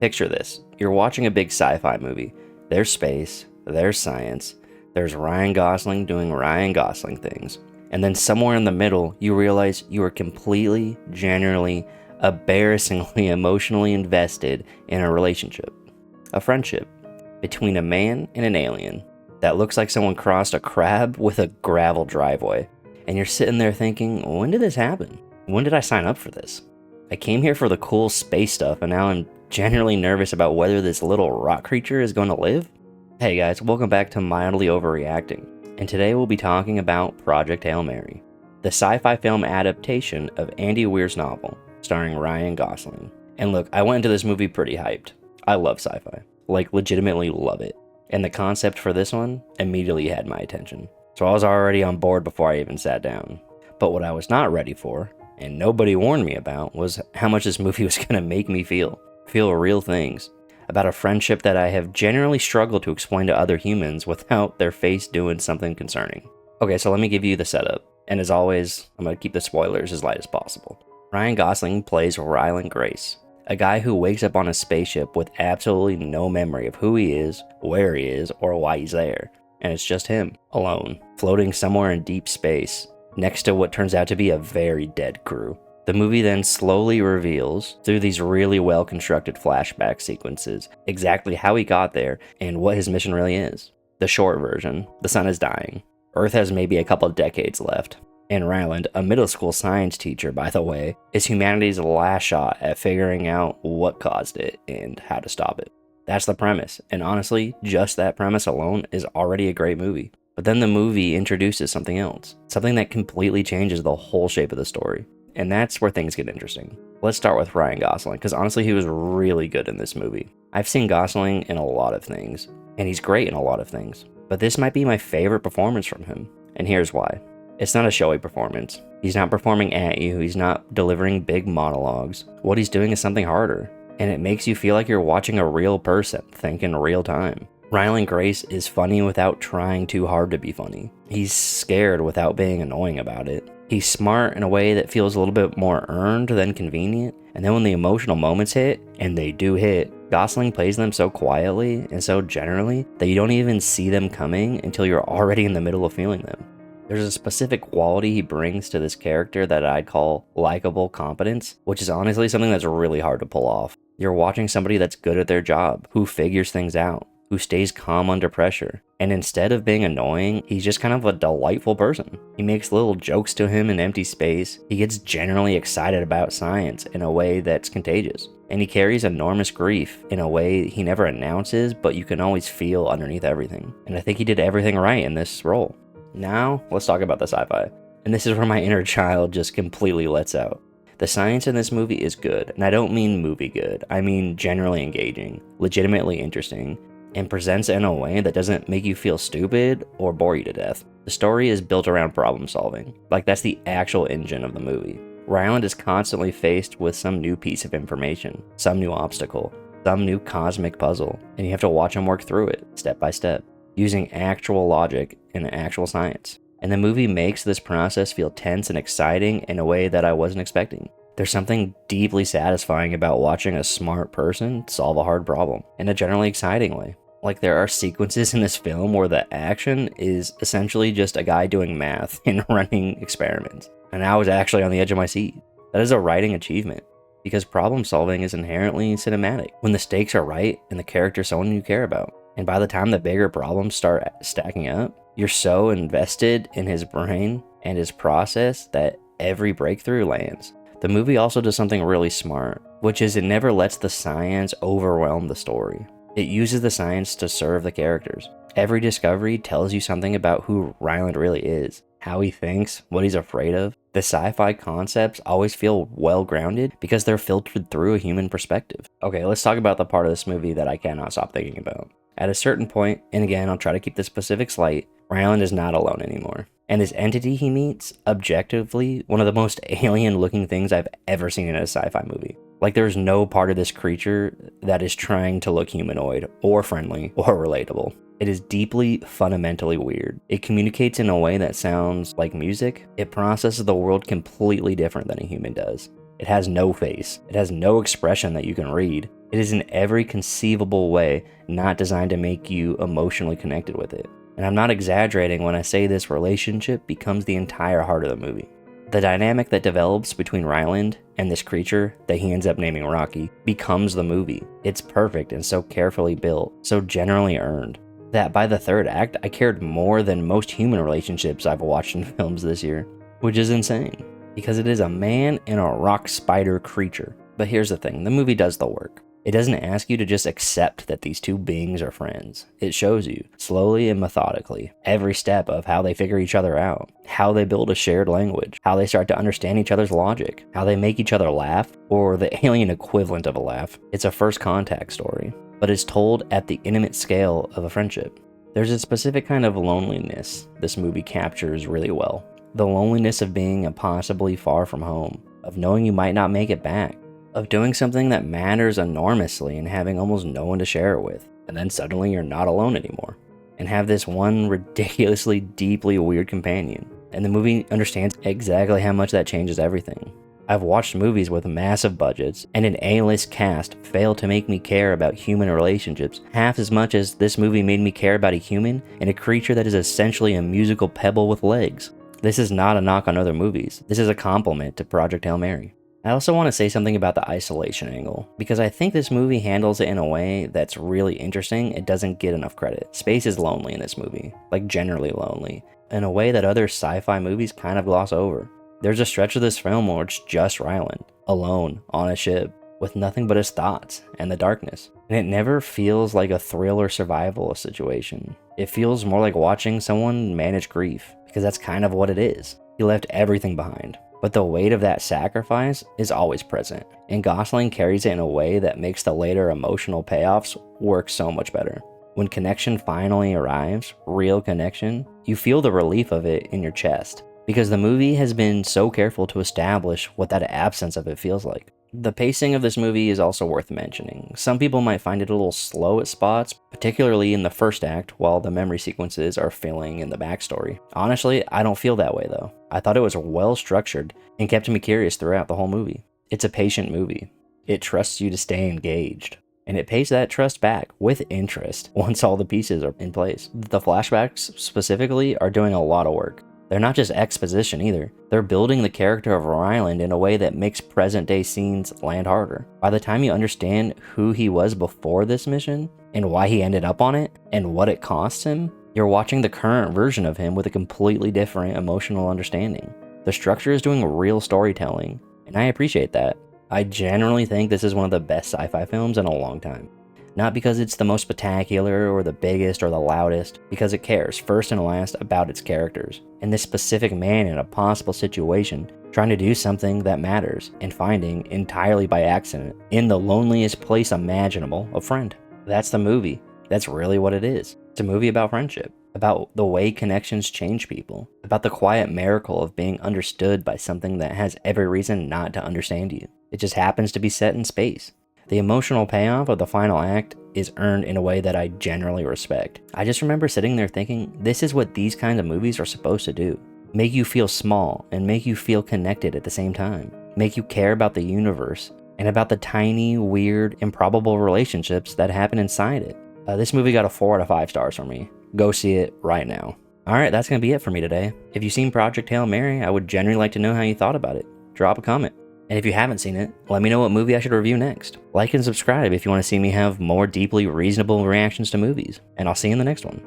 Picture this. You're watching a big sci-fi movie. There's space, there's science, there's Ryan Gosling doing Ryan Gosling things. And then somewhere in the middle, you realize you are completely, genuinely, embarrassingly emotionally invested in a relationship. A friendship between a man and an alien that looks like someone crossed a crab with a gravel driveway. And you're sitting there thinking, when did this happen? When did I sign up for this? I came here for the cool space stuff, and now I'm genuinely nervous about whether this little rock creature is going to live. Hey guys, welcome back to Mildly Overreacting, and today we'll be talking about Project Hail Mary, the sci-fi film adaptation of Andy Weir's novel, starring Ryan Gosling. And look, I went into this movie pretty hyped. I love sci-fi, like legitimately love it, and the concept for this one immediately had my attention. So I was already on board before I even sat down. But what I was not ready for, and nobody warned me about, was how much this movie was going to make me feel real things about a friendship that I have generally struggled to explain to other humans without their face doing something concerning. Okay, so let me give you the setup, and as always, I'm going to keep the spoilers as light as possible. Ryan Gosling plays Ryan Grace, a guy who wakes up on a spaceship with absolutely no memory of who he is, where he is, or why he's there, and it's just him, alone, floating somewhere in deep space, next to what turns out to be a very dead crew. The movie then slowly reveals, through these really well-constructed flashback sequences, exactly how he got there and what his mission really is. The short version: the sun is dying. Earth has maybe a couple of decades left. And Ryland, a middle school science teacher, by the way, is humanity's last shot at figuring out what caused it and how to stop it. That's the premise, and honestly, just that premise alone is already a great movie. But then the movie introduces something else, something that completely changes the whole shape of the story. And that's where things get interesting. Let's start with Ryan Gosling, because honestly he was really good in this movie. I've seen Gosling in a lot of things, and he's great in a lot of things. But this might be my favorite performance from him, and here's why. It's not a showy performance. He's not performing at you, he's not delivering big monologues. What he's doing is something harder, and it makes you feel like you're watching a real person think in real time. Ryan Grace is funny without trying too hard to be funny. He's scared without being annoying about it. He's smart in a way that feels a little bit more earned than convenient. And then when the emotional moments hit, and they do hit, Gosling plays them so quietly and so generally that you don't even see them coming until you're already in the middle of feeling them. There's a specific quality he brings to this character that I'd call likable competence, which is honestly something that's really hard to pull off. You're watching somebody that's good at their job, who figures things out, who stays calm under pressure, and instead of being annoying, he's just kind of a delightful person. He makes little jokes to him in empty space, he gets generally excited about science in a way that's contagious, and he carries enormous grief in a way he never announces, but you can always feel underneath everything. And I think he did everything right in this role. Now, let's talk about the sci-fi. And this is where my inner child just completely lets out. The science in this movie is good, and I don't mean movie good, I mean generally engaging, legitimately interesting, and presents in a way that doesn't make you feel stupid or bore you to death. The story is built around problem solving, like that's the actual engine of the movie. Ryland is constantly faced with some new piece of information, some new obstacle, some new cosmic puzzle, and you have to watch him work through it, step by step, using actual logic and actual science. And the movie makes this process feel tense and exciting in a way that I wasn't expecting. There's something deeply satisfying about watching a smart person solve a hard problem in a generally exciting way. Like, there are sequences in this film where the action is essentially just a guy doing math and running experiments. And I was actually on the edge of my seat. That is a writing achievement, because problem solving is inherently cinematic when the stakes are right and the character's someone you care about. And by the time the bigger problems start stacking up, you're so invested in his brain and his process that every breakthrough lands. The movie also does something really smart, which is it never lets the science overwhelm the story. It uses the science to serve the characters. Every discovery tells you something about who Ryland really is, how he thinks, what he's afraid of. The sci-fi concepts always feel well-grounded because they're filtered through a human perspective. Okay, let's talk about the part of this movie that I cannot stop thinking about. At a certain point, and again, I'll try to keep the specifics light, Ryland is not alone anymore. And this entity he meets, objectively, one of the most alien-looking things I've ever seen in a sci-fi movie. Like, there's no part of this creature that is trying to look humanoid, or friendly, or relatable. It is deeply, fundamentally weird. It communicates in a way that sounds like music. It processes the world completely different than a human does. It has no face. It has no expression that you can read. It is in every conceivable way not designed to make you emotionally connected with it. And I'm not exaggerating when I say this relationship becomes the entire heart of the movie. The dynamic that develops between Ryland and this creature that he ends up naming Rocky becomes the movie. It's perfect and so carefully built, so generally earned, that by the third act, I cared more than most human relationships I've watched in films this year, which is insane, because it is a man and a rock spider creature. But here's the thing, the movie does the work. It doesn't ask you to just accept that these two beings are friends. It shows you, slowly and methodically, every step of how they figure each other out, how they build a shared language, how they start to understand each other's logic, how they make each other laugh, or the alien equivalent of a laugh. It's a first contact story, but it's told at the intimate scale of a friendship. There's a specific kind of loneliness this movie captures really well. The loneliness of being impossibly far from home, of knowing you might not make it back, of doing something that matters enormously and having almost no one to share it with, and then suddenly you're not alone anymore, and have this one ridiculously deeply weird companion. And the movie understands exactly how much that changes everything. I've watched movies with massive budgets and an A-list cast fail to make me care about human relationships half as much as this movie made me care about a human and a creature that is essentially a musical pebble with legs. This is not a knock on other movies. This is a compliment to Project Hail Mary. I also want to say something about the isolation angle, because I think this movie handles it in a way that's really interesting. It doesn't get enough credit. Space is lonely in this movie, like generally lonely, in a way that other sci-fi movies kind of gloss over. There's a stretch of this film where it's just Ryland, alone, on a ship, with nothing but his thoughts and the darkness. And it never feels like a thrill or survival situation. It feels more like watching someone manage grief, because that's kind of what it is. He left everything behind. But the weight of that sacrifice is always present, and Gosling carries it in a way that makes the later emotional payoffs work so much better. When connection finally arrives, real connection, you feel the relief of it in your chest, because the movie has been so careful to establish what that absence of it feels like. The pacing of this movie is also worth mentioning. Some people might find it a little slow at spots, particularly in the first act while the memory sequences are filling in the backstory. Honestly, I don't feel that way though. I thought it was well structured and kept me curious throughout the whole movie. It's a patient movie. It trusts you to stay engaged, and it pays that trust back with interest once all the pieces are in place. The flashbacks specifically are doing a lot of work. They're not just exposition either. They're building the character of Ryland in a way that makes present-day scenes land harder. By the time you understand who he was before this mission, and why he ended up on it, and what it cost him, you're watching the current version of him with a completely different emotional understanding. The structure is doing real storytelling, and I appreciate that. I generally think this is one of the best sci-fi films in a long time. Not because it's the most spectacular or the biggest or the loudest, because it cares first and last about its characters, and this specific man in a possible situation trying to do something that matters and finding, entirely by accident, in the loneliest place imaginable, a friend. That's the movie. That's really what it is. It's a movie about friendship, about the way connections change people, about the quiet miracle of being understood by something that has every reason not to understand you. It just happens to be set in space. The emotional payoff of the final act is earned in a way that I generally respect. I just remember sitting there thinking, this is what these kinds of movies are supposed to do. Make you feel small and make you feel connected at the same time. Make you care about the universe and about the tiny, weird, improbable relationships that happen inside it. This movie got a 4 out of 5 stars from me. Go see it right now. Alright, that's going to be it for me today. If you've seen Project Hail Mary, I would genuinely like to know how you thought about it. Drop a comment. And if you haven't seen it, let me know what movie I should review next. Like and subscribe if you want to see me have more deeply reasonable reactions to movies. And I'll see you in the next one.